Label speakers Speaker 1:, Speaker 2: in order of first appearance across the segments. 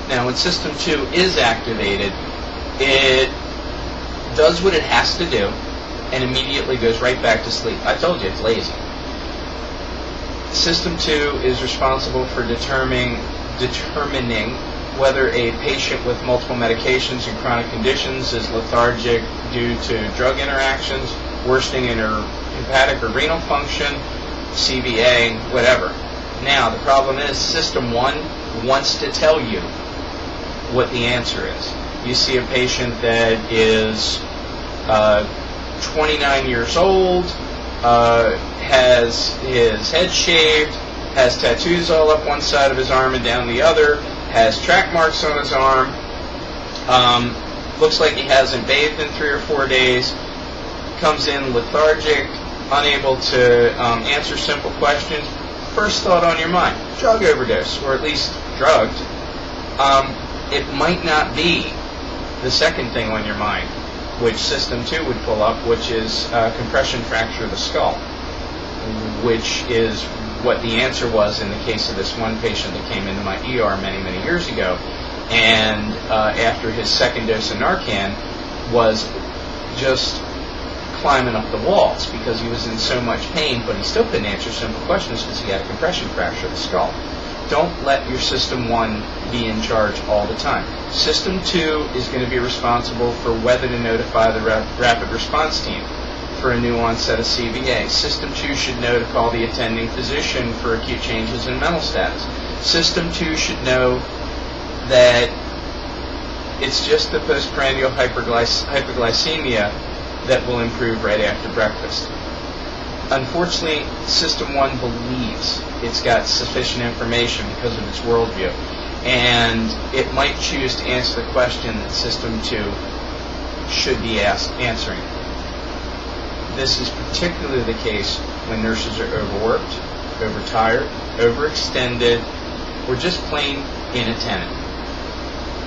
Speaker 1: Now, when System 2 is activated, it does what it has to do and immediately goes right back to sleep. I told you, it's lazy. System 2 is responsible for determining whether a patient with multiple medications and chronic conditions is lethargic due to drug interactions, worsening in her hepatic or renal function, CVA, whatever. Now, the problem is System 1 wants to tell you what the answer is. You see a patient that is 29 years old, has his head shaved, has tattoos all up one side of his arm and down the other, has track marks on his arm, looks like he hasn't bathed in 3 or 4 days, comes in lethargic, unable to answer simple questions. First thought on your mind, drug overdose, or at least drugged. It might not be the second thing on your mind, which System 2 would pull up, which is compression fracture of the skull, which is what the answer was in the case of this one patient that came into my ER many, many years ago, and after his second dose of Narcan was just climbing up the walls because he was in so much pain, but he still couldn't answer simple questions because he had a compression fracture of the skull. Don't let your System 1 be in charge all the time. System 2 is going to be responsible for whether to notify the rapid response team for a new onset of CVA. System 2 should know to call the attending physician for acute changes in mental status. System 2 should know that it's just the postprandial hypoglycemia that will improve right after breakfast. Unfortunately, System 1 believes it's got sufficient information because of its worldview, and it might choose to answer the question that System 2 should be answering. This is particularly the case when nurses are overworked, overtired, overextended, or just plain inattentive.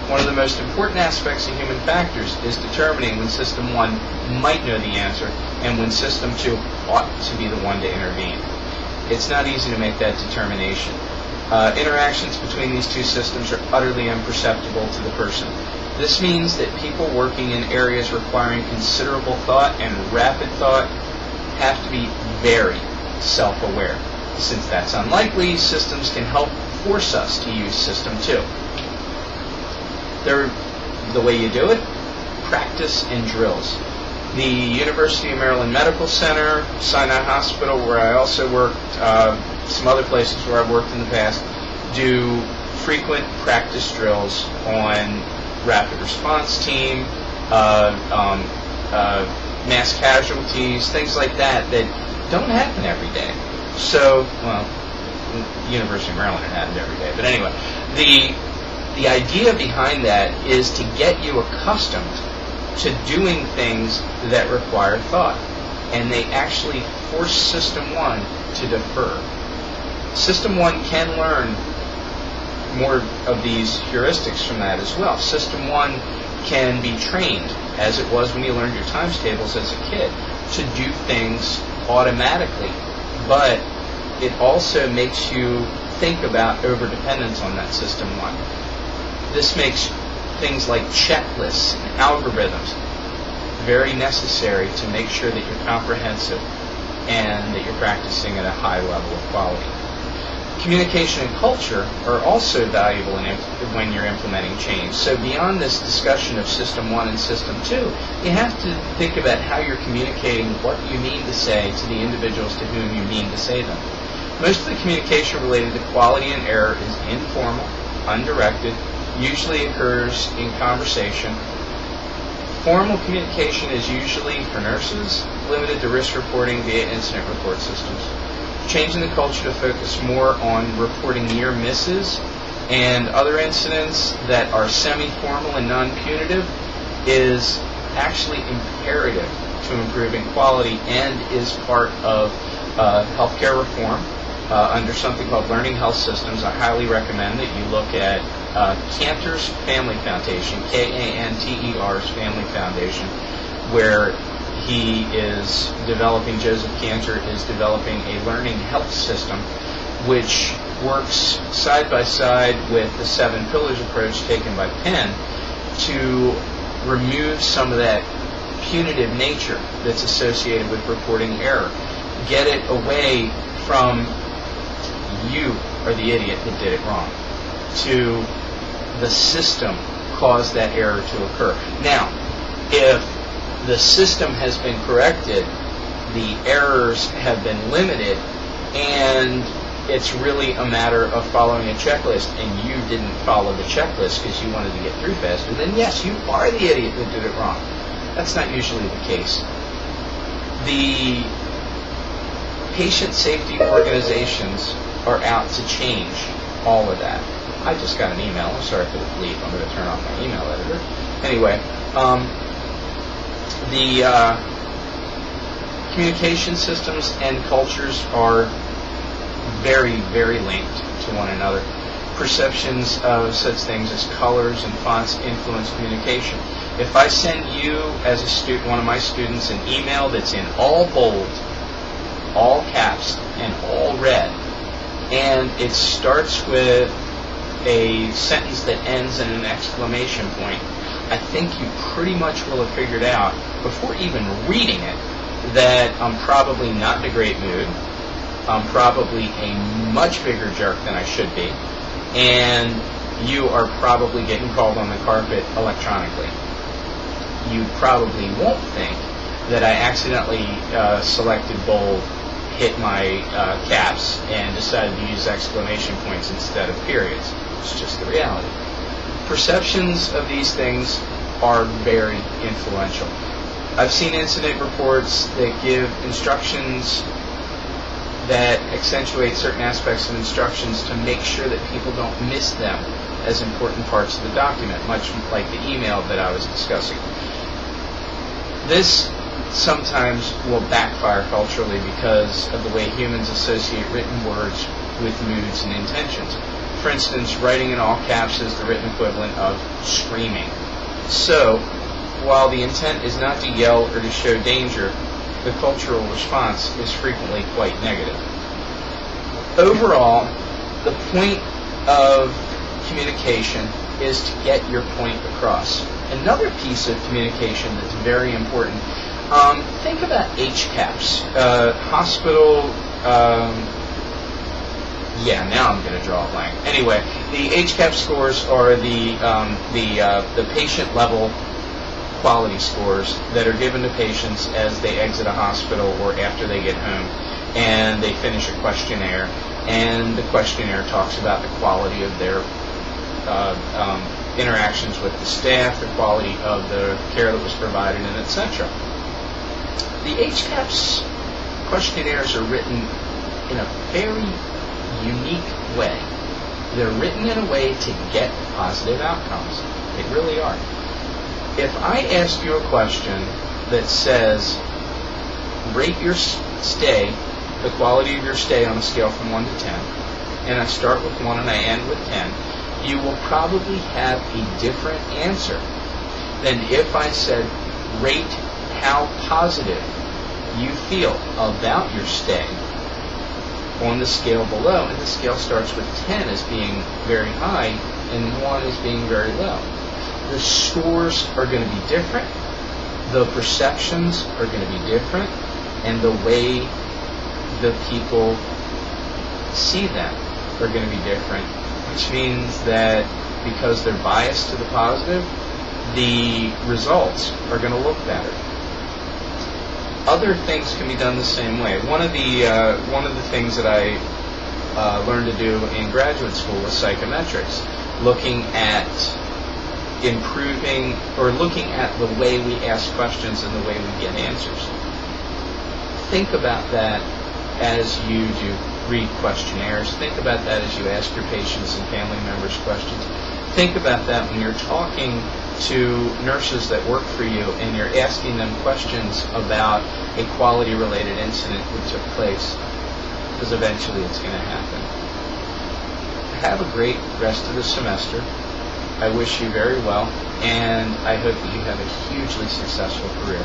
Speaker 1: One of the most important aspects of human factors is determining when System 1 might know the answer and when System 2 ought to be the one to intervene. It's not easy to make that determination. Interactions between these two systems are utterly imperceptible to the person. This means that people working in areas requiring considerable thought and rapid thought have to be very self-aware. Since that's unlikely, systems can help force us to use System 2. The way you do it, practice and drills. The University of Maryland Medical Center, Sinai Hospital, where I also worked, some other places where I've worked in the past, do frequent practice drills on rapid response team, mass casualties, things like that don't happen every day. So, well, University of Maryland, it happens every day. But anyway, the idea behind that is to get you accustomed to doing things that require thought. And they actually force System 1 to defer. System 1 can learn more of these heuristics from that as well. System 1 can be trained, as it was when you learned your times tables as a kid, to do things automatically. But it also makes you think about overdependence on that System 1. This makes things like checklists and algorithms very necessary to make sure that you're comprehensive and that you're practicing at a high level of quality. Communication and culture are also valuable when you're implementing change. So beyond this discussion of System 1 and System 2, you have to think about how you're communicating what you mean to say to the individuals to whom you mean to say them. Most of the communication related to quality and error is informal, undirected, usually occurs in conversation. Formal communication is usually, for nurses, limited to risk reporting via incident report systems. Changing the culture to focus more on reporting near misses and other incidents that are semi-formal and non-punitive is actually imperative to improving quality and is part of healthcare reform under something called Learning Health Systems. I highly recommend that you look at Cantor's Family Foundation, Kanter's Family Foundation, where he is developing, Joseph Cantor is developing a learning health system which works side by side with the 7 pillars approach taken by Penn to remove some of that punitive nature that's associated with reporting error. Get it away from you are the idiot that did it wrong to the system caused that error to occur. Now, if the system has been corrected, the errors have been limited, and it's really a matter of following a checklist, and you didn't follow the checklist because you wanted to get through faster, then yes, you are the idiot that did it wrong. That's not usually the case. The patient safety organizations are out to change all of that. I just got an email. I'm sorry for the bleep. I'm going to turn off my email editor. Anyway, the communication systems and cultures are very, very linked to one another. Perceptions of such things as colors and fonts influence communication. If I send you, as a student, one of my students, an email that's in all bold, all caps, and all red, and it starts with a sentence that ends in an exclamation point, I think you pretty much will have figured out, before even reading it, that I'm probably not in a great mood, I'm probably a much bigger jerk than I should be, and you are probably getting called on the carpet electronically. You probably won't think that I accidentally selected bold, hit my caps, and decided to use exclamation points instead of periods. It's just the reality. Perceptions of these things are very influential. I've seen incident reports that give instructions that accentuate certain aspects of instructions to make sure that people don't miss them as important parts of the document, much like the email that I was discussing. This sometimes will backfire culturally because of the way humans associate written words with moods and intentions. For instance, writing in all caps is the written equivalent of screaming. So, while the intent is not to yell or to show danger, the cultural response is frequently quite negative. Overall, the point of communication is to get your point across. Another piece of communication that's very important, think about HCAPS, hospital. Now I'm going to draw a blank. Anyway, the HCAP scores are the patient level quality scores that are given to patients as they exit a hospital or after they get home, and they finish a questionnaire, and the questionnaire talks about the quality of their interactions with the staff, the quality of the care that was provided, and etc. The HCAPS questionnaires are written in a very unique way. They're written in a way to get positive outcomes. They really are. If I ask you a question that says, rate your stay, the quality of your stay on a scale from 1 to 10, and I start with 1 and I end with 10, you will probably have a different answer than if I said, rate how positive you feel about your stay on the scale below, and the scale starts with 10 as being very high and 1 as being very low. The scores are going to be different, the perceptions are going to be different, and the way the people see them are going to be different, which means that because they're biased to the positive, the results are going to look better. Other things can be done the same way. One of the things that I learned to do in graduate school was psychometrics, looking at improving or looking at the way we ask questions and the way we get answers. Think about that as you do read questionnaires. Think about that as you ask your patients and family members questions. Think about that when you're talking to nurses that work for you and you're asking them questions about a quality-related incident that took place, because eventually it's going to happen. Have a great rest of the semester. I wish you very well, and I hope that you have a hugely successful career.